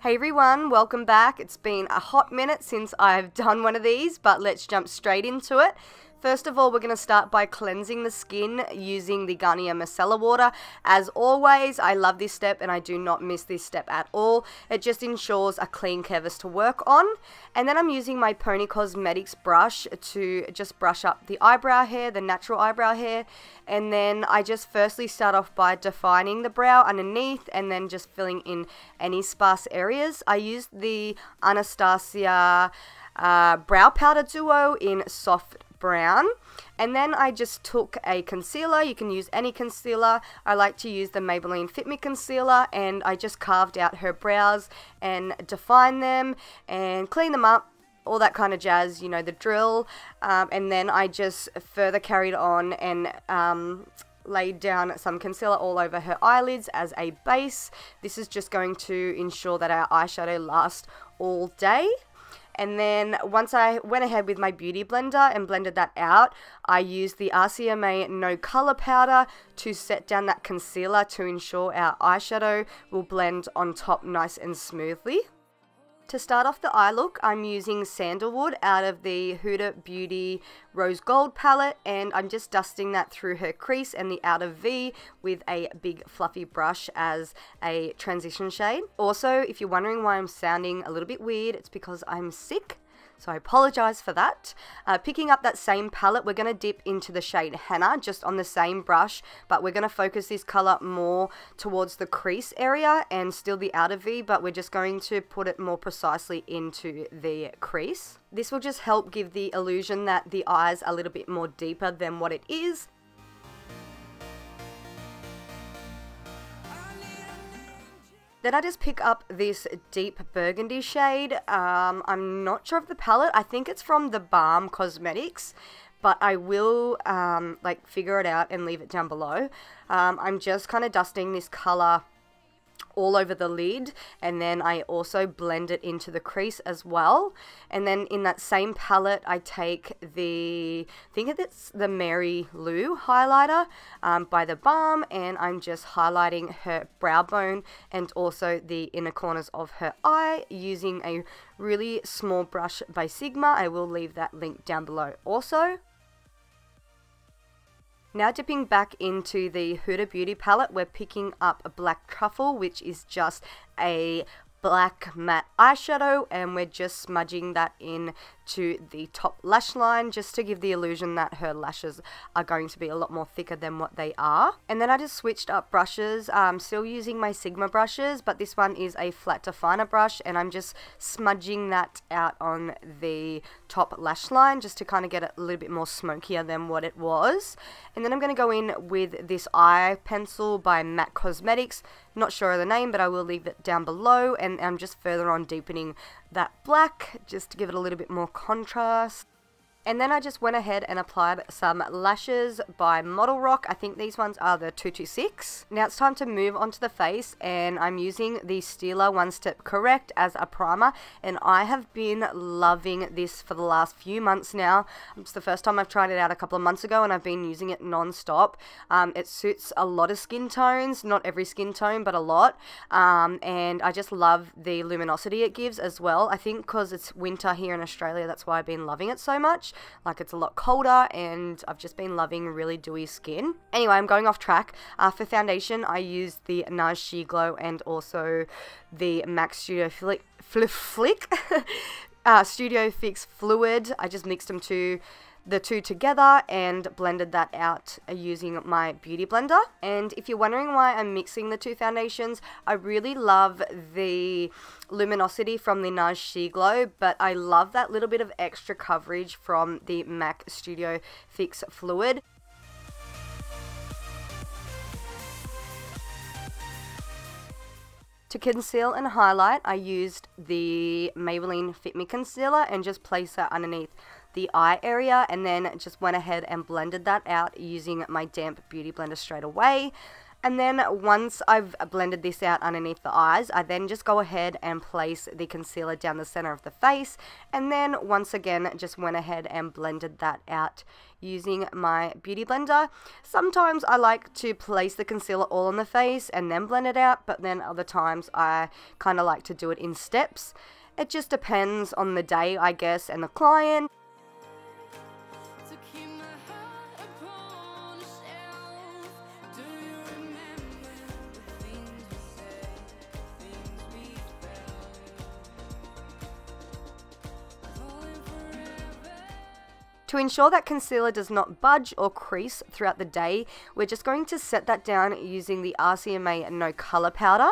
Hey everyone, welcome back. It's been a hot minute since I've done one of these, but let's jump straight into it. First of all, we're going to start by cleansing the skin using the Garnier Micellar water. As always, I love this step and I do not miss this step at all. It just ensures a clean canvas to work on. And then I'm using my Pony Cosmetics brush to just brush up the eyebrow hair, the natural eyebrow hair. And then I just firstly start off by defining the brow underneath and then just filling in any sparse areas. I used the Anastasia brow powder duo in soft brown, and then I just took a concealer. You can use any concealer. I like to use the Maybelline Fit Me Concealer, and I just carved out her brows and defined them and cleaned them up, all that kind of jazz, you know, the drill. And then I just further carried on and laid down some concealer all over her eyelids as a base. This is just going to ensure that our eyeshadow lasts all day. And then once I went ahead with my beauty blender and blended that out, I used the RCMA No Color Powder to set down that concealer to ensure our eyeshadow will blend on top nice and smoothly. To start off the eye look, I'm using Sandalwood out of the Huda Beauty Rose Gold palette, and I'm just dusting that through her crease and the outer V with a big fluffy brush as a transition shade. Also, if you're wondering why I'm sounding a little bit weird, it's because I'm sick. So I apologize for that. Picking up that same palette, we're going to dip into the shade Henna just on the same brush, but we're going to focus this color more towards the crease area and still the outer V, but we're just going to put it more precisely into the crease. This will just help give the illusion that the eyes are a little bit more deeper than what it is. Then I just pick up this deep burgundy shade. I'm not sure of the palette. I think it's from the Balm Cosmetics, but I will like figure it out and leave it down below. I'm just kind of dusting this color all over the lid, and then I also blend it into the crease as well. And then in that same palette, I take I think it's the Mary Lou highlighter by the Balm, and I'm just highlighting her brow bone and also the inner corners of her eye using a really small brush by Sigma. I will leave that link down below also. Now dipping back into the Huda Beauty palette, we're picking up a Black Truffle, which is just a black matte eyeshadow, and we're just smudging that in to the top lash line just to give the illusion that her lashes are going to be a lot more thicker than what they are. And then I just switched up brushes, still using my Sigma brushes, but this one is a flat definer brush, and I'm just smudging that out on the top lash line just to kind of get it a little bit more smokier than what it was. And then I'm going to go in with this eye pencil by MAC Cosmetics. Not sure of the name, but I will leave it down below, and I'm just further on deepening that black just to give it a little bit more contrast. And then I just went ahead and applied some lashes by Model Rock. I think these ones are the 226. Now it's time to move on to the face, and I'm using the Stila One Step Correct as a primer, and I have been loving this for the last few months now. It's the first time I've tried it out a couple of months ago, and I've been using it non-stop. It suits a lot of skin tones, not every skin tone, but a lot. And I just love the luminosity it gives as well. I think because it's winter here in Australia, that's why I've been loving it so much. Like, it's a lot colder, and I've just been loving really dewy skin. Anyway, I'm going off track. For foundation, I used the NARS Sheer Glow and also the MAC Studio Studio Fix Fluid. I just mixed the two together and blended that out using my beauty blender. And if you're wondering why I'm mixing the two foundations, I really love the luminosity from the NARS Sheer Glow, but I love that little bit of extra coverage from the MAC Studio Fix Fluid. To conceal and highlight, I used the Maybelline Fit Me Concealer and just placed that underneath the eye area, and then just went ahead and blended that out using my damp beauty blender straight away. And then once I've blended this out underneath the eyes, I then just go ahead and place the concealer down the center of the face. And then once again, just went ahead and blended that out using my beauty blender. Sometimes I like to place the concealer all on the face and then blend it out, but then other times I kind of like to do it in steps. It just depends on the day, I guess, and the client. To ensure that concealer does not budge or crease throughout the day, we're just going to set that down using the RCMA No Color Powder.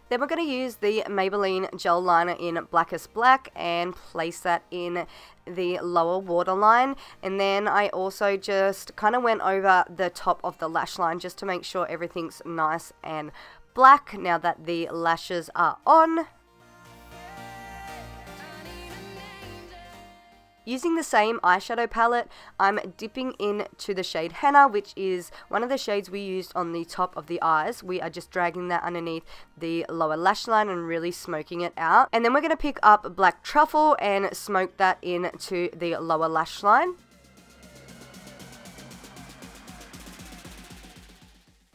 Then we're going to use the Maybelline Gel Liner in Blackest Black and place that in the lower waterline. And then I also just kind of went over the top of the lash line just to make sure everything's nice and black now that the lashes are on. Using the same eyeshadow palette, I'm dipping into the shade Henna, which is one of the shades we used on the top of the eyes. We are just dragging that underneath the lower lash line and really smoking it out. And then we're going to pick up Black Truffle and smoke that into the lower lash line.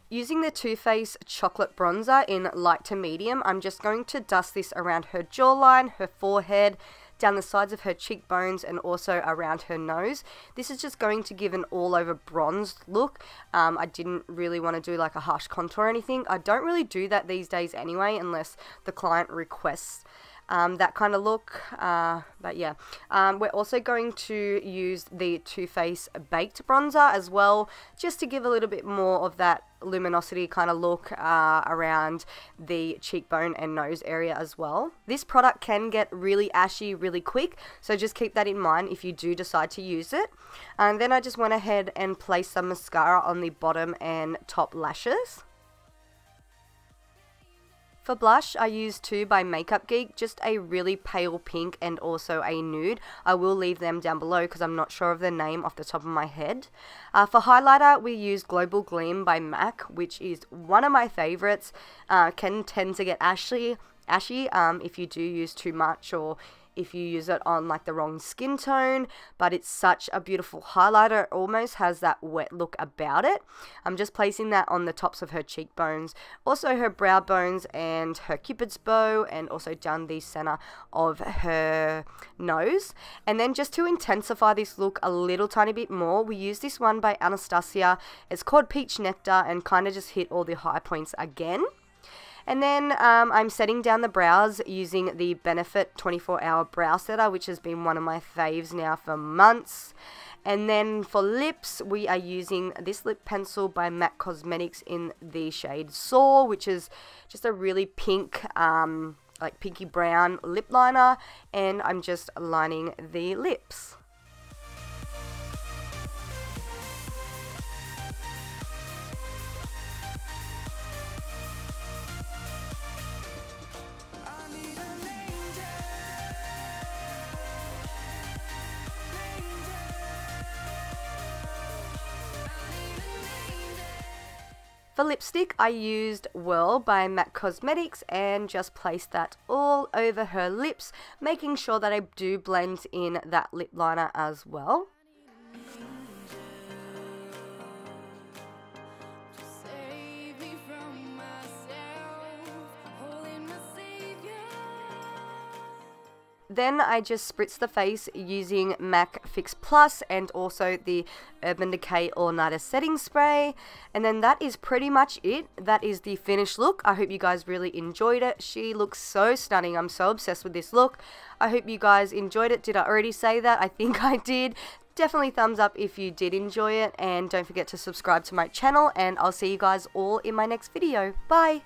Using the Too Faced Chocolate Bronzer in light to medium, I'm just going to dust this around her jawline, her forehead, down the sides of her cheekbones, and also around her nose. This is just going to give an all over bronzed look. I didn't really want to do like a harsh contour or anything. I don't really do that these days anyway, unless the client requests that kind of look, but yeah. We're also going to use the Too Faced Baked Bronzer as well, just to give a little bit more of that luminosity kind of look around the cheekbone and nose area as well. This product can get really ashy really quick, so just keep that in mind if you do decide to use it. And then I just went ahead and placed some mascara on the bottom and top lashes. For blush, I used two by Makeup Geek, just a really pale pink and also a nude. I will leave them down below because I'm not sure of the name off the top of my head. For highlighter, we used Global Gleam by MAC, which is one of my favorites. Can tend to get ashy if you do use too much or if you use it on like the wrong skin tone, but it's such a beautiful highlighter. It almost has that wet look about it. I'm just placing that on the tops of her cheekbones, also her brow bones and her cupid's bow, and also down the center of her nose. And then just to intensify this look a little tiny bit more, we use this one by Anastasia. It's called Peach Nectar, and kind of just hit all the high points again. And then I'm setting down the brows using the Benefit 24-Hour Brow Setter, which has been one of my faves now for months. And then for lips, we are using this lip pencil by MAC Cosmetics in the shade Soar, which is just a really pink, like pinky brown lip liner. And I'm just lining the lips. For lipstick, I used Whirl by MAC Cosmetics and just placed that all over her lips, making sure that I do blend in that lip liner as well. Then I just spritz the face using MAC Fix Plus and also the Urban Decay All Nighter Setting Spray. And then that is pretty much it. That is the finished look. I hope you guys really enjoyed it. She looks so stunning. I'm so obsessed with this look. I hope you guys enjoyed it. Did I already say that? I think I did. Definitely thumbs up if you did enjoy it. And don't forget to subscribe to my channel. And I'll see you guys all in my next video. Bye!